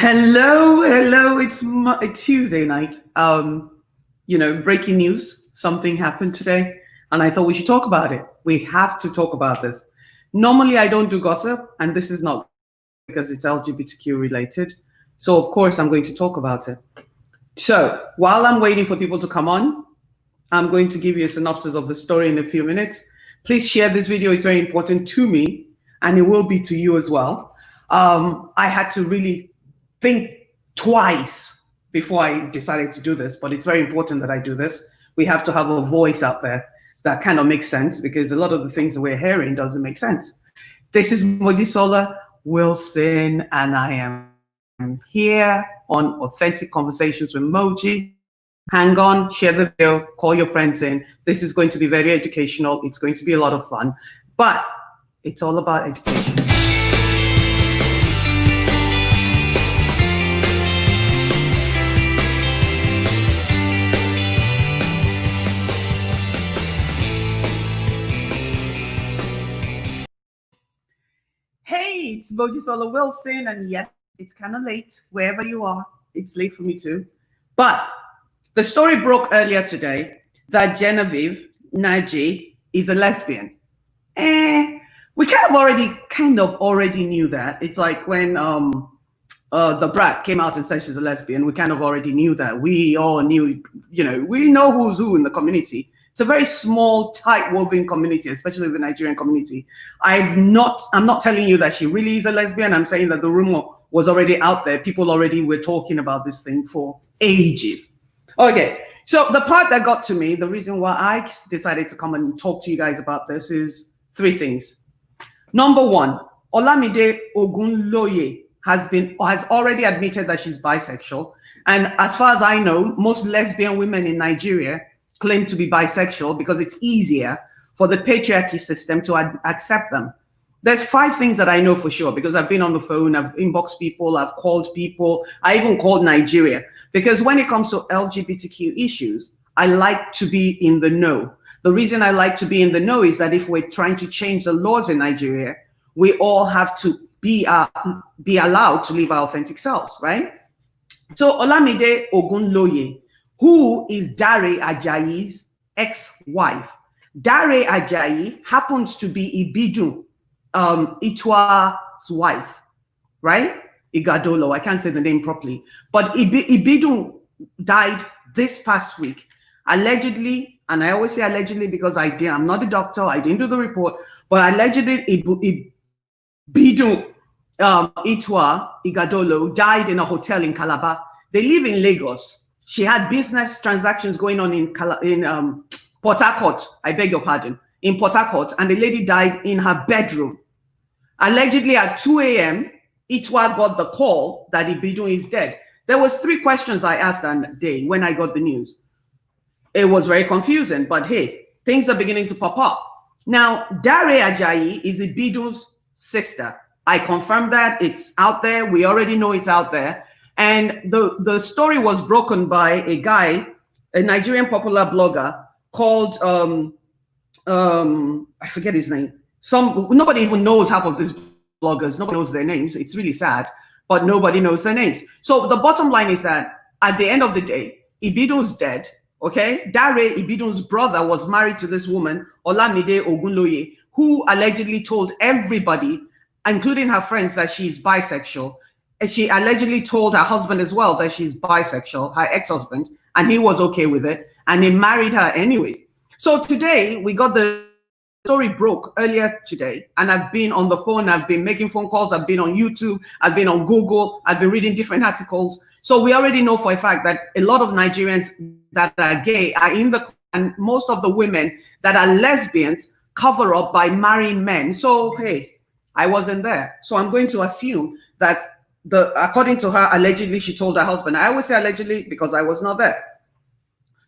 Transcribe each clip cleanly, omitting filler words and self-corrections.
Hello. It's Tuesday night. Breaking news. Something happened today, and I thought we should talk about it. We have to talk about this. Normally, I don't do gossip, and this is not because it's LGBTQ related. So, of course, I'm going to talk about it. So, while I'm waiting for people to come on, I'm going to give you a synopsis of the story in a few minutes. Please share this video. It's very important to me, and it will be to you as well. I had to really think twice before I decided to do this, but it's very important that I do this. We have to have a voice out there that kind of makes sense, because a lot of the things that we're hearing doesn't make sense. This is Mojisola Wilson, and I am here on Authentic Conversations with Moji. Hang on, share the video, call your friends in. This is going to be very educational. It's going to be a lot of fun, but it's all about education. Hey, it's Mojisola Wilson, and yes, it's kind of late. Wherever you are, it's late for me too. But the story broke earlier today that Genevieve Nnaji is a lesbian. We kind of already knew that. It's like when the brat came out and said she's a lesbian, we kind of already knew that. We all knew, we know who's who in the community. It's a very small, tight-woven community, especially the Nigerian community. I'm not telling you that she really is a lesbian. I'm saying that the rumor was already out there. People already were talking about this thing for ages. Okay, so the part that got to me, the reason why I decided to come and talk to you guys about this is three things. Number one, Olamide Ogunloye has already admitted that she's bisexual. And as far as I know, most lesbian women in Nigeria claim to be bisexual because it's easier for the patriarchy system to accept them. There's 5 things that I know for sure, because I've been on the phone, I've inboxed people, I've called people, I even called Nigeria. Because when it comes to LGBTQ issues, I like to be in the know. The reason I like to be in the know is that if we're trying to change the laws in Nigeria, we all have to be allowed to live our authentic selves, right? So Olamide Ogunloye, who is Dare Ajayi's ex-wife. Dare Ajayi happens to be Ibidun, Itwa's wife, right? Igadolo, I can't say the name properly. But Ibidun died this past week. Allegedly, and I always say allegedly because I'm not a doctor, I didn't do the report, but allegedly Ibidun Itwa Igadolo died in a hotel in Calabar. They live in Lagos. She had business transactions going on in Port Harcourt, I beg your pardon, in Port Harcourt, and the lady died in her bedroom. Allegedly at 2 a.m., Itwa got the call that Ibidun is dead. There was 3 questions I asked that day when I got the news. It was very confusing, but hey, things are beginning to pop up. Now, Dare Ajayi is Ibidun's sister. I confirmed that. It's out there. We already know it's out there. And the story was broken by a guy, a Nigerian popular blogger called, I forget his name. Nobody even knows half of these bloggers. Nobody knows their names. It's really sad, but nobody knows their names. So the bottom line is that at the end of the day, Ibidun's dead, okay? Dare, Ibidun's brother, was married to this woman, Olamide Ogunloye, who allegedly told everybody, including her friends, that she's bisexual. And she allegedly told her husband as well that she's bisexual, her ex-husband, and he was okay with it, and he married her anyways. So today, we got the story broke earlier today, and I've been on the phone, I've been making phone calls, I've been on YouTube, I've been on Google, I've been reading different articles. So we already know for a fact that a lot of Nigerians that are gay are in and most of the women that are lesbians cover up by marrying men. So, hey, I wasn't there. So I'm going to assume that according to her, allegedly, she told her husband. I always say allegedly because I was not there.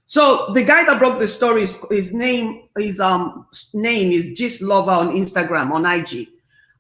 So the guy that broke the story, his name is Gist Lover on Instagram, on IG.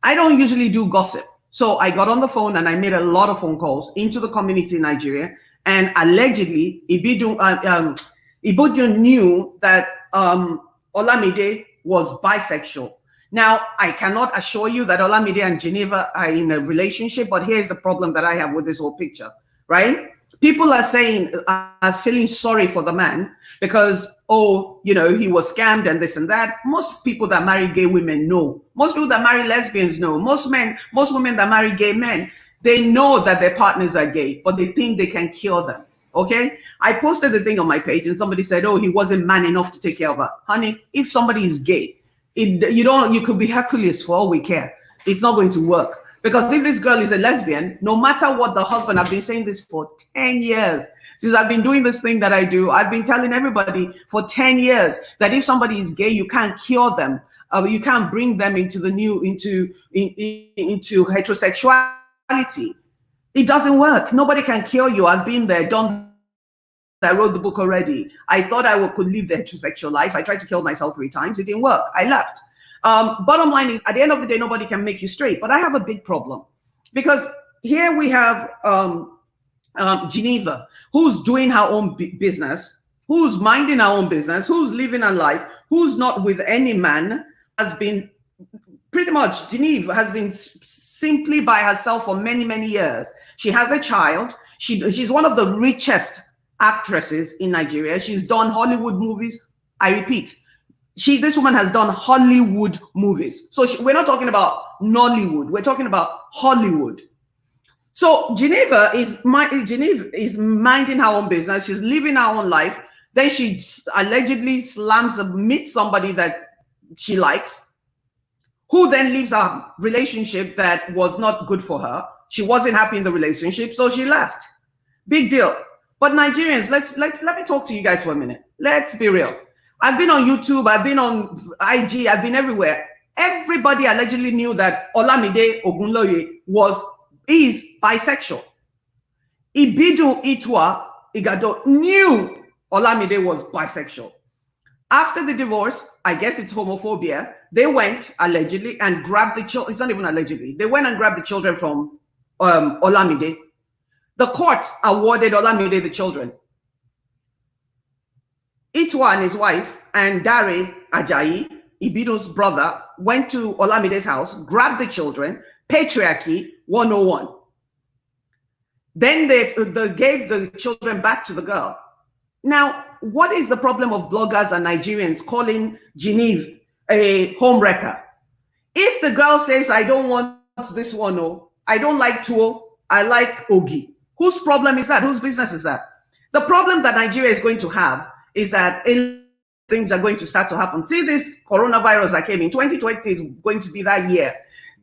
I don't usually do gossip. So I got on the phone and I made a lot of phone calls into the community in Nigeria. And allegedly, Ibidun knew that Olamide was bisexual. Now, I cannot assure you that Olamide and Geneva are in a relationship, but here's the problem that I have with this whole picture, right? People are saying, are feeling sorry for the man because, oh, you know, he was scammed and this and that. Most people that marry gay women know. Most people that marry lesbians know. Most women that marry gay men, they know that their partners are gay, but they think they can cure them. Okay, I posted the thing on my page and somebody said, oh, he wasn't man enough to take care of her. Honey, if somebody is gay, you could be Hercules for all we care. It's not going to work. Because if this girl is a lesbian, no matter what the husband, I've been saying this for 10 years. Since I've been doing this thing that I do, I've been telling everybody for 10 years that if somebody is gay, you can't cure them. You can't bring them into into heterosexuality. It doesn't work. Nobody can cure you. I've been there, done that. I wrote the book already. I thought I could live the heterosexual life. I tried to kill myself 3 times. It didn't work. I left. Bottom line is, at the end of the day, nobody can make you straight. But I have a big problem because here we have Geneva, who's doing her own business, who's minding her own business, who's living her life, who's not with any man, has been pretty much, Geneva has been simply by herself for many, many years. She has a child. She's one of the richest actresses in Nigeria. She's done Hollywood movies. I repeat, this woman has done Hollywood movies. So we're not talking about Nollywood. We're talking about Hollywood. So Geneva is minding her own business. She's living her own life. Then she allegedly meets somebody that she likes, who then leaves a relationship that was not good for her. She wasn't happy in the relationship, so she left. Big deal. But Nigerians, let me talk to you guys for a minute. Let's be real. I've been on YouTube, I've been on IG, I've been everywhere. Everybody allegedly knew that Olamide Ogunloye is bisexual. Ibidu Itwa Igado knew Olamide was bisexual. After the divorce, I guess it's homophobia, they went allegedly and grabbed the children. It's not even allegedly. They went and grabbed the children from Olamide. The court awarded Olamide the children. Itwa and his wife and Dare Ajayi, Ibido's brother, went to Olamide's house, grabbed the children, patriarchy 101. Then they gave the children back to the girl. Now, what is the problem of bloggers and Nigerians calling Genevieve a homewrecker? If the girl says, I don't want this one, oh, I don't like Tuo, I like Ogi, whose problem is that? Whose business is that? The problem that Nigeria is going to have is that things are going to start to happen. See, this coronavirus that came in 2020 is going to be that year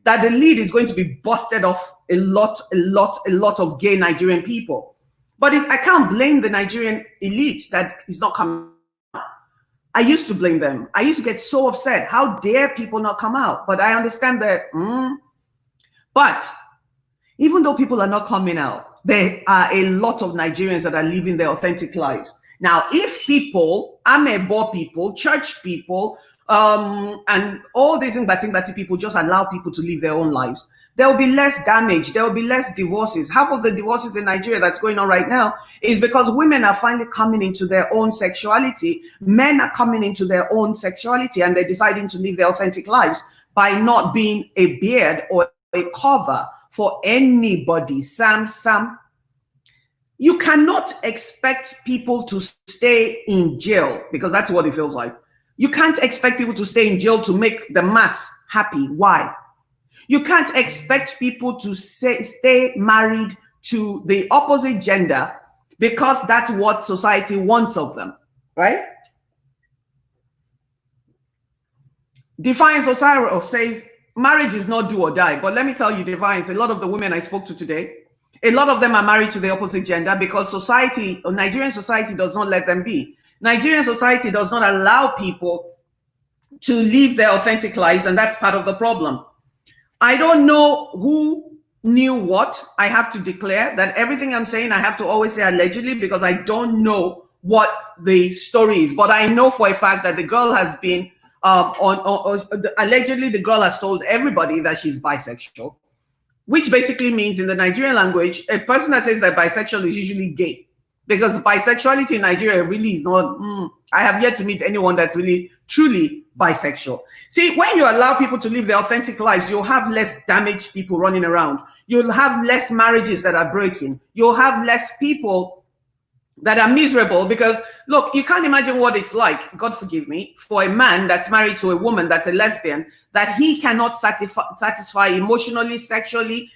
that the lead is going to be busted off a lot of gay Nigerian people. But I can't blame the Nigerian elite that is not coming out. I used to blame them. I used to get so upset. How dare people not come out? But I understand that. But even though people are not coming out, there are a lot of Nigerians that are living their authentic lives. Now, if people, Amebo people, church people, and all these Ngbatsi people just allow people to live their own lives, there will be less damage, there will be less divorces. Half of the divorces in Nigeria that's going on right now is because women are finally coming into their own sexuality. Men are coming into their own sexuality and they're deciding to live their authentic lives by not being a beard or a cover for anybody. Sam, you cannot expect people to stay in jail because that's what it feels like. You can't expect people to stay in jail to make the mass happy. Why? You can't expect people to stay married to the opposite gender because that's what society wants of them, right? Defiance Osiro says marriage is not do or die. But let me tell you, Defiance, a lot of the women I spoke to today, a lot of them are married to the opposite gender because society, or Nigerian society, does not let them be. Nigerian society does not allow people to live their authentic lives, and that's part of the problem. I don't know who knew what. I have to declare that everything I'm saying, I have to always say allegedly because I don't know what the story is. But I know for a fact that the girl has been, allegedly the girl has told everybody that she's bisexual, which basically means in the Nigerian language, a person that says that bisexual is usually gay. Because bisexuality in Nigeria really is not, I have yet to meet anyone that's really truly bisexual. See, when you allow people to live their authentic lives, you'll have less damaged people running around. You'll have less marriages that are breaking. You'll have less people that are miserable because, look, you can't imagine what it's like, God forgive me, for a man that's married to a woman that's a lesbian, that he cannot satisfy emotionally, sexually,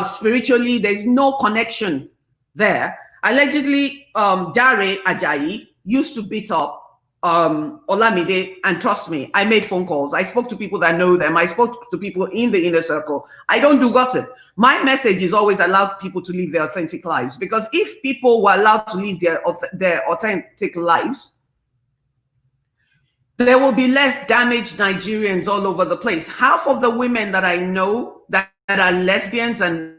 spiritually. There's no connection there. Allegedly, Dare Ajayi used to beat up Olamide, and trust me, I made phone calls. I spoke to people that know them. I spoke to people in the inner circle. I don't do gossip. My message is always allow people to live their authentic lives, because if people were allowed to live their authentic lives, there will be less damaged Nigerians all over the place. Half of the women that I know that are lesbians and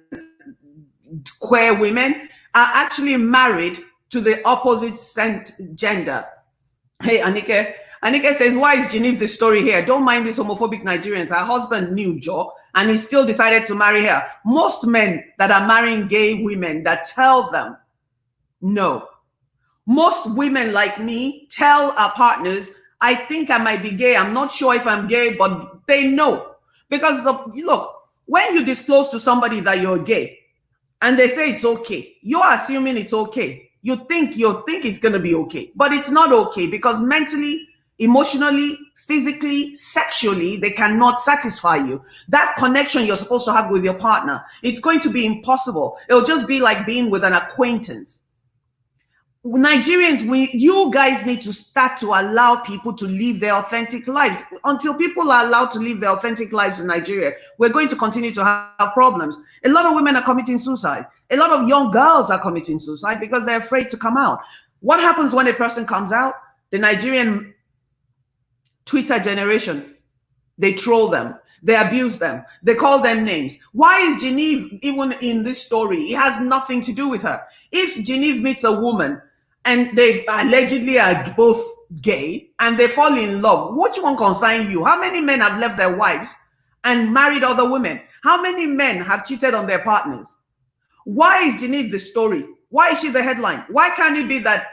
queer women are actually married to the opposite gender. Hey, Anike. Anike says, why is Genevieve the story here? Don't mind these homophobic Nigerians. Her husband knew Jo, and he still decided to marry her. Most men that are marrying gay women that tell them no. Most women like me tell our partners, I think I might be gay. I'm not sure if I'm gay, but they know. Because look, when you disclose to somebody that you're gay and they say it's okay, you're assuming it's okay. You think it's going to be okay, but it's not okay, because mentally, emotionally, physically, sexually, they cannot satisfy you. That connection you're supposed to have with your partner, it's going to be impossible. It'll just be like being with an acquaintance. Nigerians, you guys need to start to allow people to live their authentic lives. Until people are allowed to live their authentic lives in Nigeria, we're going to continue to have problems. A lot of women are committing suicide. A lot of young girls are committing suicide because they're afraid to come out. What happens when a person comes out? The Nigerian Twitter generation, they troll them. They abuse them. They call them names. Why is Genevieve even in this story? It has nothing to do with her. If Genevieve meets a woman and they allegedly are both gay and they fall in love, which one concerns you? How many men have left their wives and married other women? How many men have cheated on their partners? Why is Genevieve the story? Why is she the headline? Why can't it be that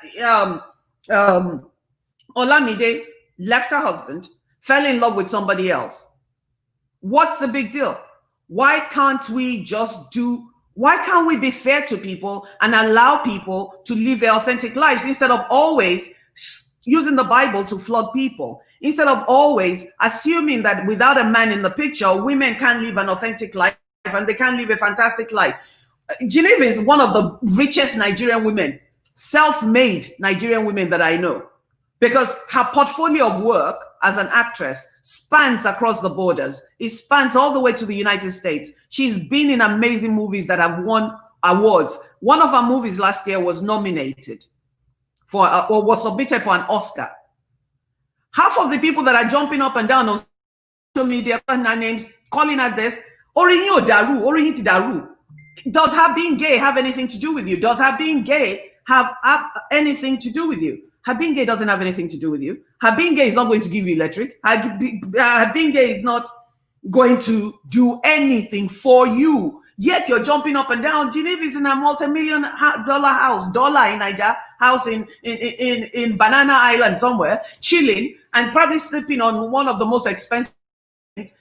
Olamide left her husband, fell in love with somebody else? What's the big deal? Why can't we be fair to people and allow people to live their authentic lives instead of always using the Bible to flog people? Instead of always assuming that without a man in the picture, women can't live an authentic life and they can't live a fantastic life. Genevieve is one of the richest Nigerian women, self-made Nigerian women that I know, because her portfolio of work as an actress spans across the borders. It spans all the way to the United States. She's been in amazing movies that have won awards. One of her movies last year was nominated for, or was submitted for an Oscar. Half of the people that are jumping up and down on social media, calling her names, calling her this, Orinyo Daru, Orinyi Daru. Does her being gay have anything to do with you? Does her being gay have anything to do with you? Her being gay doesn't have anything to do with you. Her being gay is not going to give you electric. Her being gay is not going to do anything for you. Yet you're jumping up and down. Genevieve is in a multi-million-dollar house, in Niger, house in Banana Island somewhere, chilling and probably sleeping on one of the most expensive,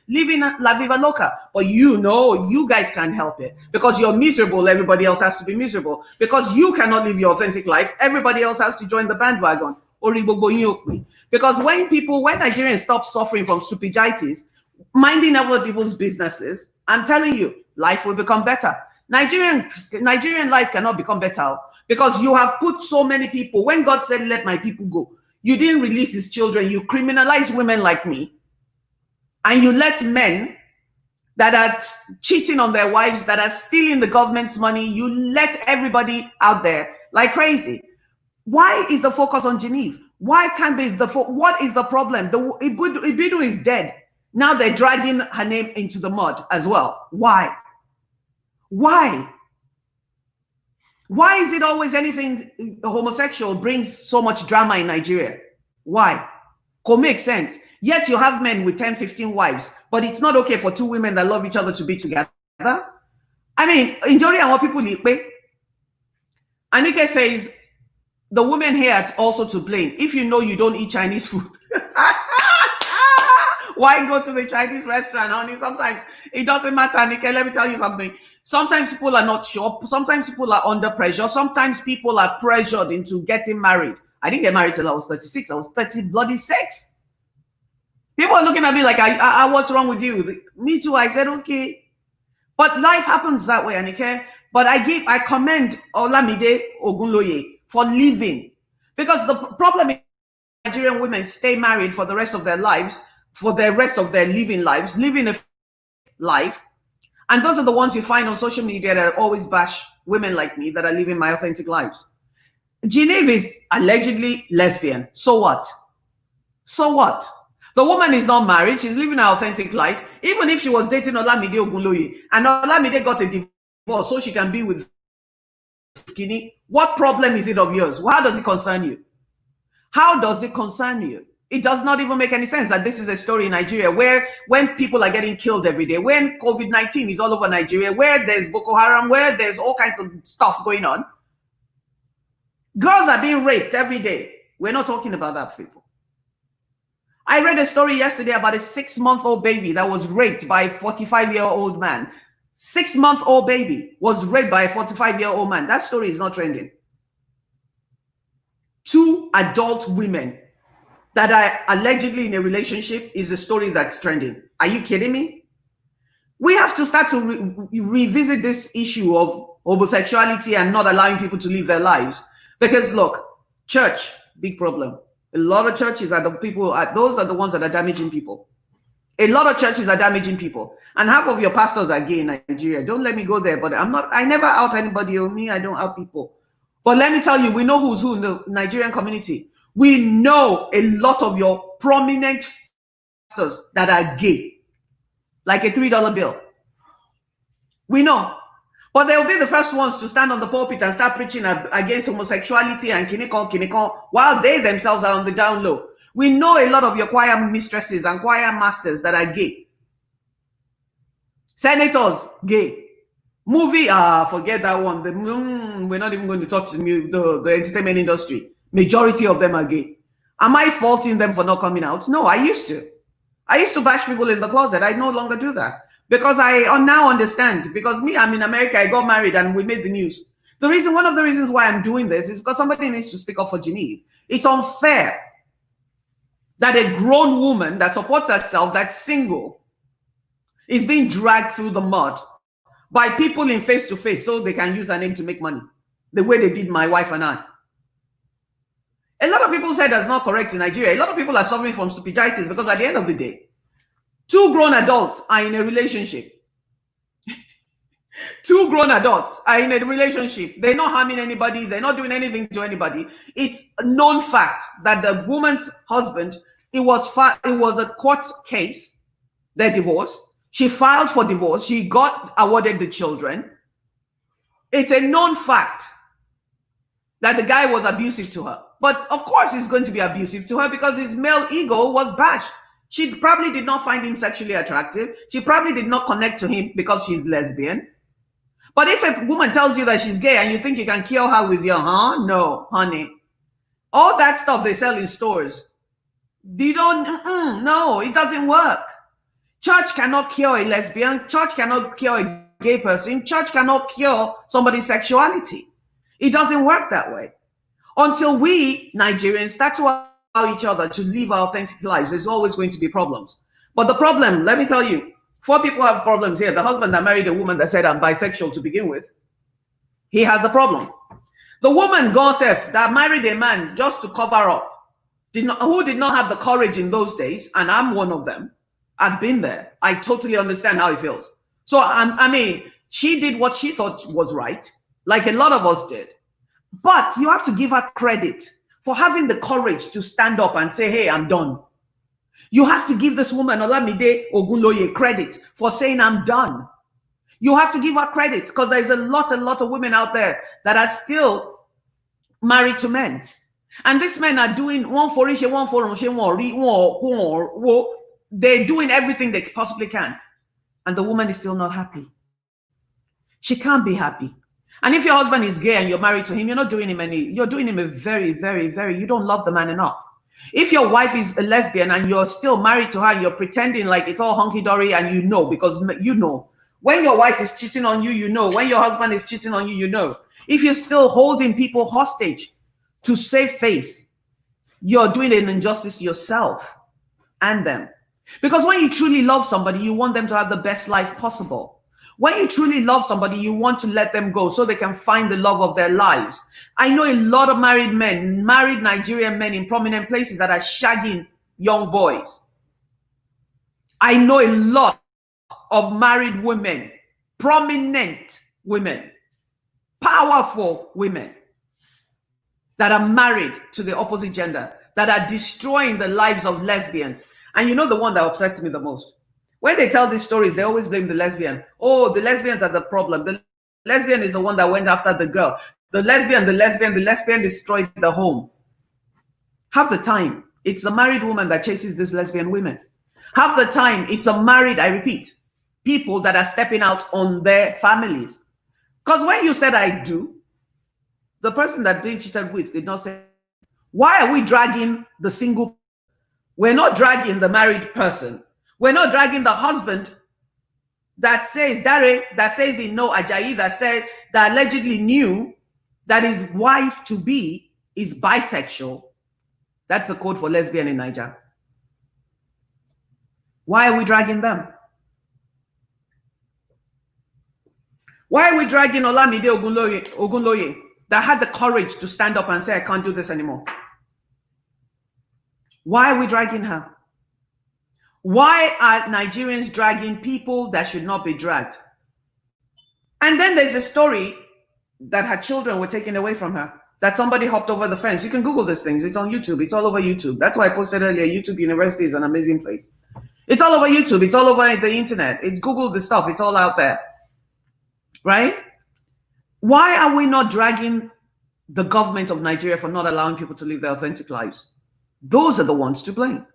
living La Viva Loca. But you guys can't help it. Because you're miserable, everybody else has to be miserable. Because you cannot live your authentic life, everybody else has to join the bandwagon. Because when Nigerians stop suffering from stupidities, minding other people's businesses, I'm telling you, life will become better. Nigerian life cannot become better because you have put so many people. When God said, let my people go, you didn't release his children. You criminalize women like me. And you let men that are cheating on their wives, that are stealing the government's money, you let everybody out there like crazy. Why is the focus on Genevieve? Why can't be what is the problem? Ibidu is dead. Now they're dragging her name into the mud as well. Why? Why? Why is it always anything homosexual brings so much drama in Nigeria? Why? Could make sense. Yet you have men with 10, 15 wives, but it's not okay for two women that love each other to be together. I mean, injury and what people live. Anike says, the women here are also to blame. If you know you don't eat Chinese food. Why go to the Chinese restaurant, honey? Sometimes it doesn't matter, Nika. Let me tell you something. Sometimes people are not sure. Sometimes people are under pressure. Sometimes people are pressured into getting married. I didn't get married till I was 36. I was 36. People are looking at me like, what's wrong with you? Me too. I said, okay. But life happens that way, Anike. But I commend Olamide Ogunloye for living. Because the problem is Nigerian women stay married for the rest of their lives, for the rest of their living lives, living a life. And those are the ones you find on social media that always bash women like me that are living my authentic lives. Genevieve is allegedly lesbian. So what? So what? The woman is not married. She's living her authentic life. Even if she was dating Olamide Ogunloye and Olamide got a divorce so she can be with Kini, what problem is it of yours? How does it concern you? How does it concern you? It does not even make any sense that this is a story in Nigeria where when people are getting killed every day, when COVID-19 is all over Nigeria, where there's Boko Haram, where there's all kinds of stuff going on. Girls are being raped every day. We're not talking about that, people. I read a story yesterday about a 6-month-old baby that was raped by a 45-year-old man. 6-month-old baby was raped by a 45-year-old man. That story is not trending. 2 adult women that are allegedly in a relationship is a story that's trending. Are you kidding me? We have to start to revisit this issue of homosexuality and not allowing people to live their lives. Because look, church, big problem. A lot of churches are those are the ones that are damaging people. A lot of churches are damaging people. And half of your pastors are gay in Nigeria. Don't let me go there, but I never out anybody or me, I don't out people. But let me tell you, we know who's who in the Nigerian community. We know a lot of your prominent pastors that are gay. Like a $3 bill. We know. But they'll be the first ones to stand on the pulpit and start preaching against homosexuality and kinikon, while they themselves are on the down low. We know a lot of your choir mistresses and choir masters that are gay. Senators, gay. Movie, forget that one. We're not even going to touch the entertainment industry. Majority of them are gay. Am I faulting them for not coming out? No, I used to. I used to bash people in the closet. I no longer do that. Because I now understand. Because me, I'm in America, I got married and we made the news. One of the reasons why I'm doing this is because somebody needs to speak up for Genevieve. It's unfair that a grown woman that supports herself, that's single, is being dragged through the mud by people in face-to-face so they can use her name to make money. The way they did my wife and I. A lot of people say that's not correct in Nigeria. A lot of people are suffering from stupiditis because at the end of the day, 2 grown adults are in a relationship. 2 grown adults are in a relationship. They're not harming anybody. They're not doing anything to anybody. It's a known fact that the woman's husband, it was a court case, their divorce. She filed for divorce. She got awarded the children. It's a known fact that the guy was abusive to her. But of course he's going to be abusive to her because his male ego was bashed. She probably did not find him sexually attractive. She probably did not connect to him because she's lesbian. But if a woman tells you that she's gay and you think you can kill her with your, no, honey. All that stuff they sell in stores. No, it doesn't work. Church cannot cure a lesbian. Church cannot cure a gay person. Church cannot cure somebody's sexuality. It doesn't work that way. Until we Nigerians start to allow each other to live our authentic lives, there's always going to be problems. But the problem, let me tell you, 4 people have problems here. The husband that married a woman that said I'm bisexual to begin with, he has a problem. The woman, Gonsef, that married a man just to cover up, who did not have the courage in those days, and I'm one of them. I've been there. I totally understand how it feels. So, I mean, she did what she thought was right, like a lot of us did. But you have to give her credit for having the courage to stand up and say, hey, I'm done. You have to give this woman, Olamide Ogunloye, credit for saying, I'm done. You have to give her credit because there's a lot of women out there that are still married to men. And these men are doing they're doing everything they possibly can. And the woman is still not happy. She can't be happy. And if your husband is gay and you're married to him, you're not doing him you're doing him a very, very, very, you don't love the man enough. If your wife is a lesbian and you're still married to her and you're pretending like it's all hunky-dory, and you know, because you know, when your wife is cheating on you, you know, when your husband is cheating on you, you know. If you're still holding people hostage to save face, you're doing an injustice to yourself and them. Because when you truly love somebody, you want them to have the best life possible. When you truly love somebody, you want to let them go so they can find the love of their lives. I know a lot of married men, married Nigerian men in prominent places that are shagging young boys. I know a lot of married women, prominent women, powerful women that are married to the opposite gender, that are destroying the lives of lesbians. And you know the one that upsets me the most? When they tell these stories, they always blame the lesbian. Oh, the lesbians are the problem. The lesbian is the one that went after the girl. The lesbian destroyed the home. Half the time, it's a married woman that chases these lesbian women. Half the time, it's a married, I repeat, people that are stepping out on their families. Because when you said I do, the person that being cheated with did not say, why are we dragging the single? We're not dragging the married person. We're not dragging the husband that says, Dare, that says he know Ajayi, that allegedly knew that his wife to be is bisexual. That's a code for lesbian in Nigeria. Why are we dragging them? Why are we dragging Olamide Ogunloye that had the courage to stand up and say, I can't do this anymore? Why are we dragging her? Why are Nigerians dragging people that should not be dragged? And then there's a story that her children were taken away from her, that somebody hopped over the fence. You can Google these things. It's on YouTube. It's all over YouTube. That's why I posted earlier, YouTube University is an amazing place. It's all over YouTube. It's all over the internet. Google the stuff. It's all out there. Right? Why are we not dragging the government of Nigeria for not allowing people to live their authentic lives? Those are the ones to blame.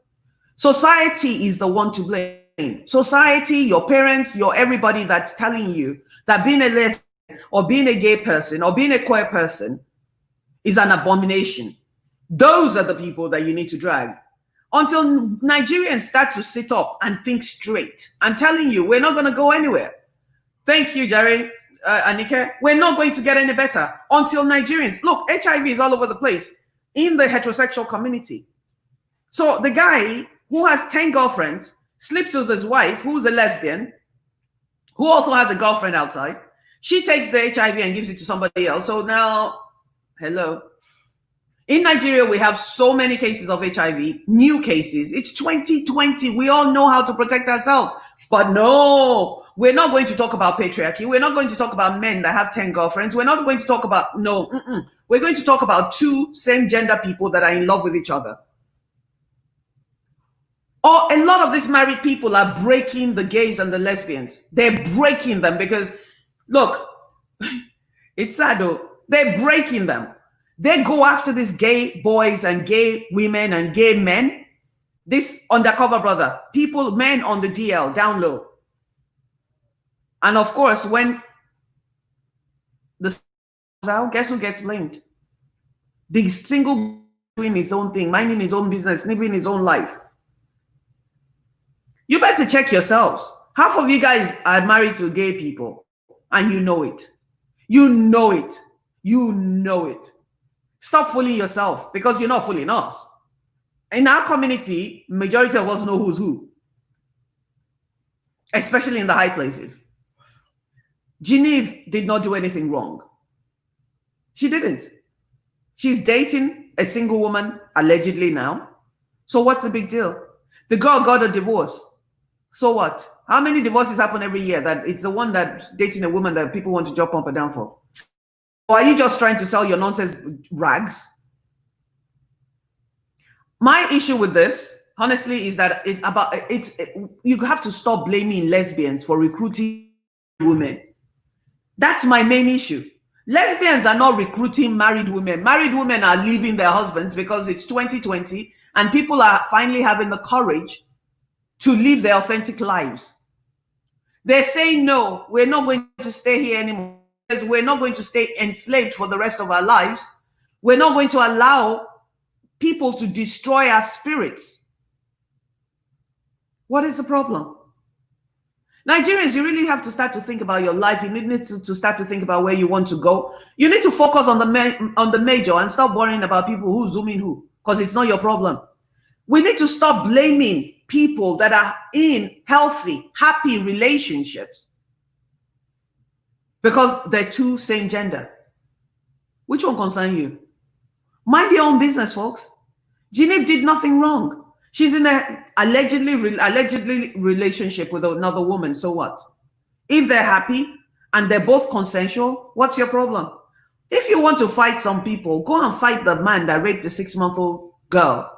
Society is the one to blame. Society, your parents, your everybody that's telling you that being a lesbian or being a gay person or being a queer person is an abomination. Those are the people that you need to drag. Until Nigerians start to sit up and think straight. I'm telling you, we're not going to go anywhere. Thank you, Jerry. Anike, we're not going to get any better until Nigerians, look, HIV is all over the place in the heterosexual community. So the guy who has 10 girlfriends sleeps with his wife, who's a lesbian, who also has a girlfriend outside. She takes the HIV and gives it to somebody else. So now, hello. In Nigeria, we have so many cases of HIV, new cases. It's 2020. We all know how to protect ourselves. But no, we're not going to talk about patriarchy. We're not going to talk about men that have 10 girlfriends. We're not going to talk about, we're going to talk about two same gender people that are in love with each other. Or a lot of these married people are breaking the gays and the lesbians. They're breaking them because, look, it's sad though. They're breaking them. They go after these gay boys and gay women and gay men. This undercover brother, people, men on the DL, down low. And of course, when the out, guess who gets blamed? The single doing his own thing, minding his own business, living his own life. You better check yourselves. Half of you guys are married to gay people, and you know it. You know it. You know it. Stop fooling yourself, because you're not fooling us. In our community, majority of us know who's who, especially in the high places. Genevieve did not do anything wrong. She didn't. She's dating a single woman, allegedly now. So what's the big deal? The girl got a divorce. So what? How many divorces happen every year that it's the one that's dating a woman that people want to jump up and down for? Or are you just trying to sell your nonsense rags? My issue with this, honestly, is that you have to stop blaming lesbians for recruiting women. That's my main issue. Lesbians are not recruiting married women. Married women are leaving their husbands because it's 2020 and people are finally having the courage to live their authentic lives. They're saying, no, we're not going to stay here anymore. We're not going to stay enslaved for the rest of our lives. We're not going to allow people to destroy our spirits. What is the problem? Nigerians, you really have to start to think about your life. You need to start to think about where you want to go. You need to focus on the major and stop worrying about people who zoom in who, because it's not your problem. We need to stop blaming people that are in healthy, happy relationships because they're two same gender. Which one concerns you? Mind your own business, folks. Genevieve did nothing wrong. She's in a allegedly relationship with another woman. So what? If they're happy and they're both consensual, what's your problem? If you want to fight some people, go and fight the man that raped the 6-month-old girl.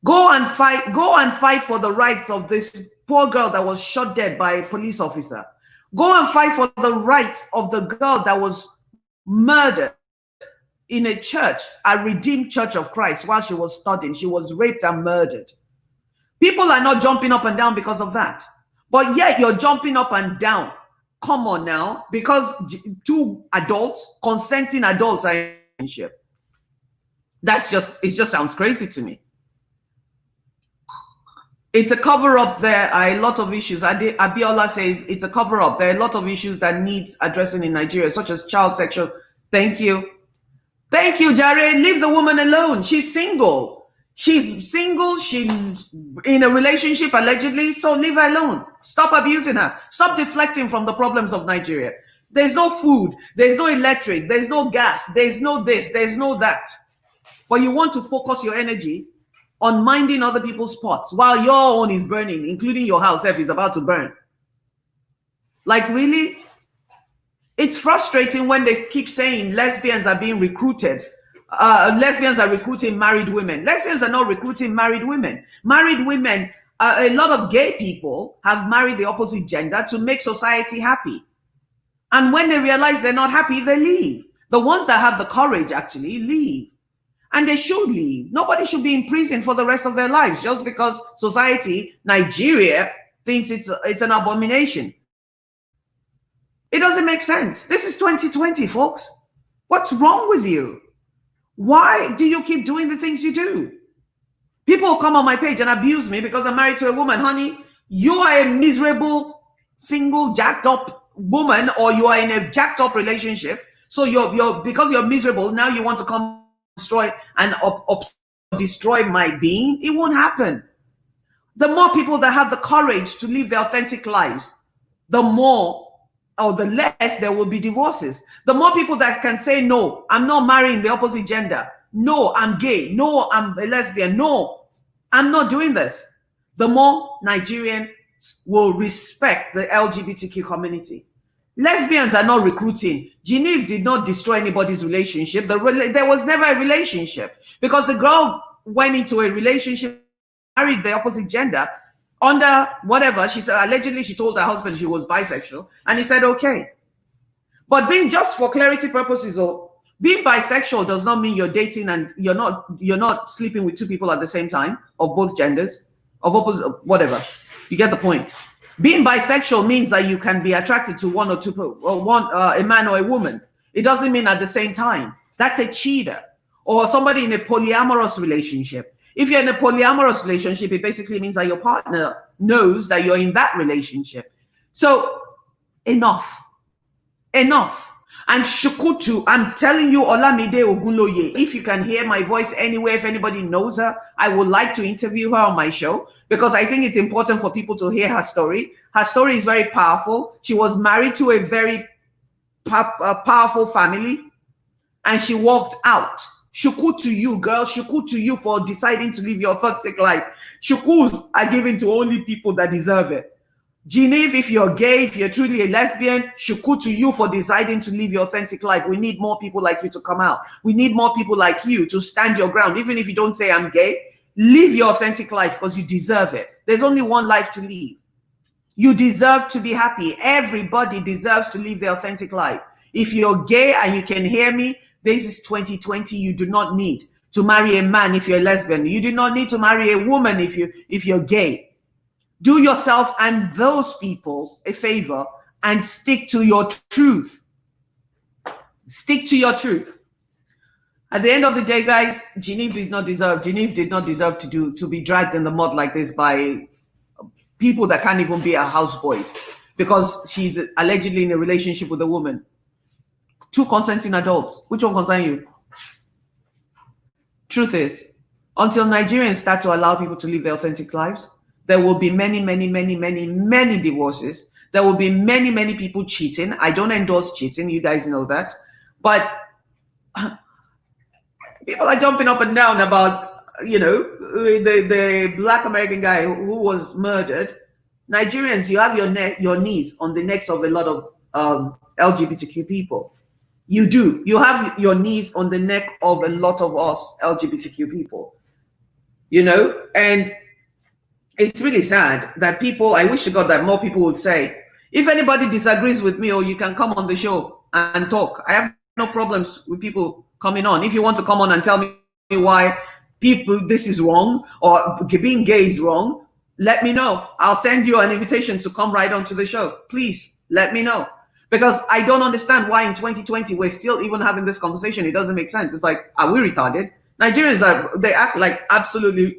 Go and fight for the rights of this poor girl that was shot dead by a police officer. Go and fight for the rights of the girl that was murdered in a church, a Redeemed Church of Christ, while she was studying. She was raped and murdered. People are not jumping up and down because of that. But yet you're jumping up and down. Come on now, because two adults, consenting adults, are in a relationship. It just sounds crazy to me. It's a cover-up. There are a lot of issues. Abiola says it's a cover-up. There are a lot of issues that needs addressing in Nigeria, such as child sexual. Thank you. Thank you, Jare. Leave the woman alone. She's single. She's single. She's in a relationship, allegedly. So leave her alone. Stop abusing her. Stop deflecting from the problems of Nigeria. There's no food. There's no electric. There's no gas. There's no this. There's no that. But you want to focus your energy on minding other people's pots while your own is burning, including your house if it's about to burn. Like, really? It's frustrating when they keep saying lesbians are being recruited. Lesbians are recruiting married women. Lesbians are not recruiting married women. Married women, a lot of gay people have married the opposite gender to make society happy. And when they realize they're not happy, they leave. The ones that have the courage actually leave. And they should leave. Nobody should be in prison for the rest of their lives just because society, Nigeria, thinks it's an abomination. It doesn't make sense. This is 2020, folks. What's wrong with you? Why do you keep doing the things you do? People will come on my page and abuse me because I'm married to a woman. Honey, you are a miserable, single, jacked up woman, or you are in a jacked up relationship. So because you're miserable, now you want to come destroy and destroy my being. It won't happen. The more people that have the courage to live their authentic lives, the more or the less there will be divorces. The more people that can say, no, I'm not marrying the opposite gender. No, I'm gay. No, I'm a lesbian. No, I'm not doing this. The more Nigerians will respect the LGBTQ community. Lesbians are not recruiting. Genevieve did not destroy anybody's relationship. There was never a relationship because the girl went into a relationship, married the opposite gender under whatever. She said, allegedly, she told her husband she was bisexual, and he said, okay. But being, just for clarity purposes, being bisexual does not mean you're dating and you're not sleeping with two people at the same time of both genders, of opposite, whatever. You get the point. Being bisexual means that you can be attracted to one or two, or a man or a woman. It doesn't mean at the same time. That's a cheater. Or somebody in a polyamorous relationship. If you're in a polyamorous relationship, it basically means that your partner knows that you're in that relationship. So enough. Enough. And Shukutu, I'm telling you, Olamide Ogunloye, if you can hear my voice anywhere, if anybody knows her, I would like to interview her on my show because I think it's important for people to hear her story. Her story is very powerful. She was married to a very powerful family and she walked out. Shuku to you, girl. Shuku to you for deciding to live your authentic life. Shukus are given to only people that deserve it. Genevieve, if you're gay, if you're truly a lesbian, shuku to you for deciding to live your authentic life. We need more people like you to come out. We need more people like you to stand your ground. Even if you don't say I'm gay, live your authentic life because you deserve it. There's only one life to live. You deserve to be happy. Everybody deserves to live their authentic life. If you're gay and you can hear me, this is 2020. You do not need to marry a man if you're a lesbian. You do not need to marry a woman if you're gay. Do yourself and those people a favor and stick to your truth. Stick to your truth. At the end of the day, guys, Genevieve did not deserve to be dragged in the mud like this by people that can't even be her houseboys because she's allegedly in a relationship with a woman. 2 consenting adults. Which one concerns you? Truth is, until Nigerians start to allow people to live their authentic lives, there will be many divorces. There will be many people cheating. I don't endorse cheating. You guys know that. But people are jumping up and down about, the Black American guy who was murdered. Nigerians, you have your knees on the necks of a lot of LGBTQ people. You do. You have your knees on the neck of a lot of us LGBTQ people. And it's really sad that people, I wish to God that more people would say, if anybody disagrees with me, or you can come on the show and talk. I have no problems with people coming on. If you want to come on and tell me why this is wrong or being gay is wrong, let me know. I'll send you an invitation to come right onto the show. Please let me know. Because I don't understand why in 2020 we're still even having this conversation. It doesn't make sense. It's like, are we retarded? Nigerians they act like absolutely,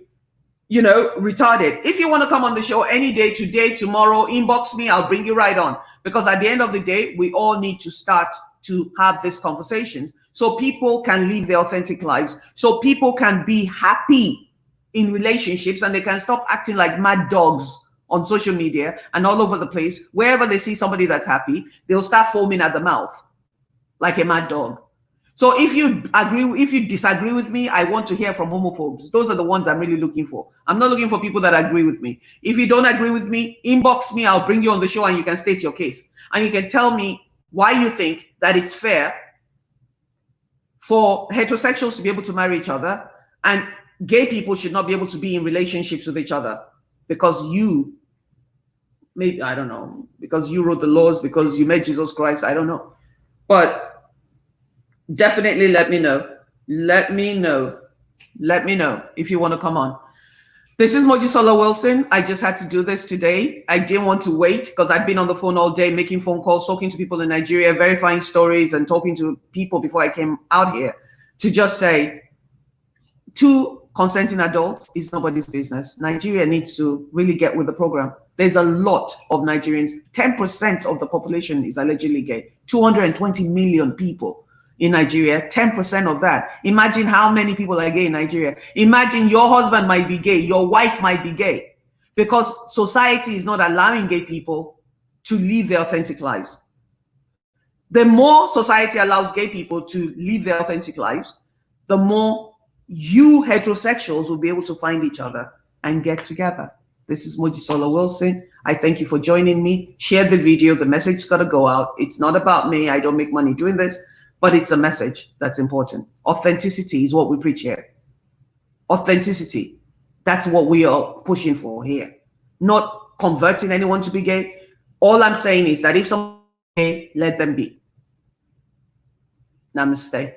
retarded. If you want to come on the show any day, today, tomorrow, inbox me, I'll bring you right on. Because at the end of the day, we all need to start to have this conversation so people can live their authentic lives, so people can be happy in relationships, and they can stop acting like mad dogs on social media and all over the place. Wherever they see somebody that's happy, they'll start foaming at the mouth like a mad dog. So if you disagree with me, I want to hear from homophobes. Those are the ones I'm really looking for. I'm not looking for people that agree with me. If you don't agree with me, inbox me, I'll bring you on the show and you can state your case. And you can tell me why you think that it's fair for heterosexuals to be able to marry each other and gay people should not be able to be in relationships with each other because I don't know, because you wrote the laws, because you met Jesus Christ, I don't know. But definitely let me know. Let me know if you want to come on. This is Mojisola Wilson. I just had to do this today. I didn't want to wait because I've been on the phone all day making phone calls, talking to people in Nigeria, verifying stories and talking to people before I came out here to just say 2 consenting adults is nobody's business. Nigeria needs to really get with the program. There's a lot of Nigerians. 10% of the population is allegedly gay. 220 million people in Nigeria, 10% of that. Imagine how many people are gay in Nigeria. Imagine your husband might be gay, your wife might be gay, because society is not allowing gay people to live their authentic lives. The more society allows gay people to live their authentic lives, the more you heterosexuals will be able to find each other and get together. This is Mojisola Wilson. I thank you for joining me. Share the video. The message's got to go out. It's not about me. I don't make money doing this. But it's a message that's important. Authenticity is what we preach here. Authenticity. That's what we are pushing for here. Not converting anyone to be gay. All I'm saying is that if someone is gay, let them be. Namaste.